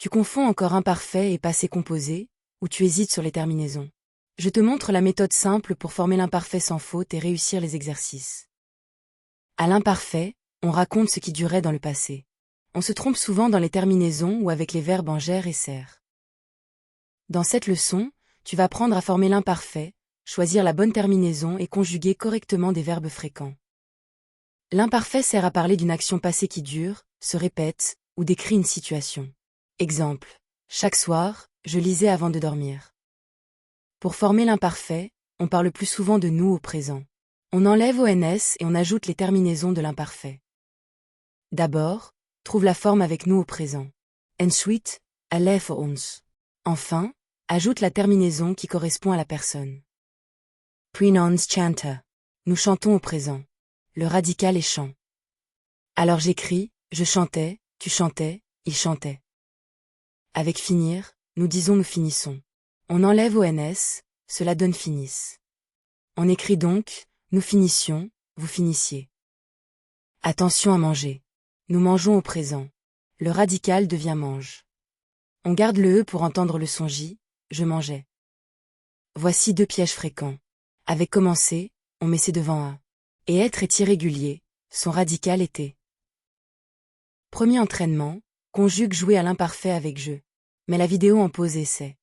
Tu confonds encore imparfait et passé composé, ou tu hésites sur les terminaisons. Je te montre la méthode simple pour former l'imparfait sans faute et réussir les exercices. À l'imparfait, on raconte ce qui durait dans le passé. On se trompe souvent dans les terminaisons ou avec les verbes en ger et ser. Dans cette leçon, tu vas apprendre à former l'imparfait, choisir la bonne terminaison et conjuguer correctement des verbes fréquents. L'imparfait sert à parler d'une action passée qui dure, se répète, ou décrit une situation. Exemple. Chaque soir, je lisais avant de dormir. Pour former l'imparfait, on parle plus souvent de nous au présent. On enlève ONS et on ajoute les terminaisons de l'imparfait. D'abord, trouve la forme avec nous au présent. Ensuite, alle für uns. Enfin, ajoute la terminaison qui correspond à la personne. Prenons chanter. Nous chantons au présent. Le radical est chant. Alors j'écris, je chantais, tu chantais, il chantait. Avec finir, nous disons nous finissons. On enlève ONS, cela donne finisse. On écrit donc, nous finissions, vous finissiez. Attention à manger. Nous mangeons au présent. Le radical devient mange. On garde le E pour entendre le son J, je mangeais. Voici deux pièges fréquents. Avec commencer, on met C devant A. Et être est irrégulier, son radical était. Premier entraînement, conjugue jouer à l'imparfait avec je. Mais la vidéo en pause essai.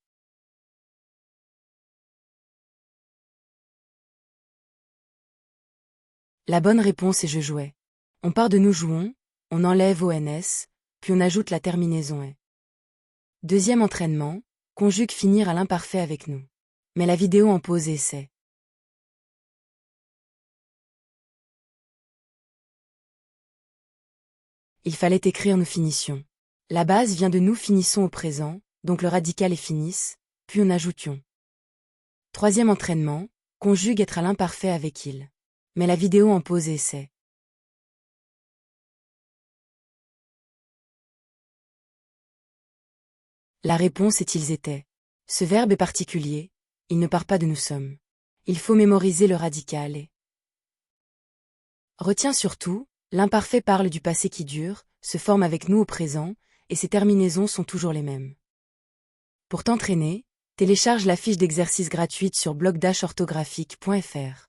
La bonne réponse est je jouais. On part de nous jouons, on enlève ONS, puis on ajoute la terminaison est. Deuxième entraînement, conjugue finir à l'imparfait avec nous. Mais la vidéo en pause essai. Il fallait écrire nous finissions. La base vient de nous finissons au présent, donc le radical est finisse, puis on ajoutions. Troisième entraînement, conjugue être à l'imparfait avec il. Mais la vidéo en pause essai. La réponse est ils étaient. Ce verbe est particulier, il ne part pas de nous sommes. Il faut mémoriser le radical et. Retiens surtout, l'imparfait parle du passé qui dure, se forme avec nous au présent, et ses terminaisons sont toujours les mêmes. Pour t'entraîner, télécharge la fiche d'exercice gratuite sur blog-orthographique.fr.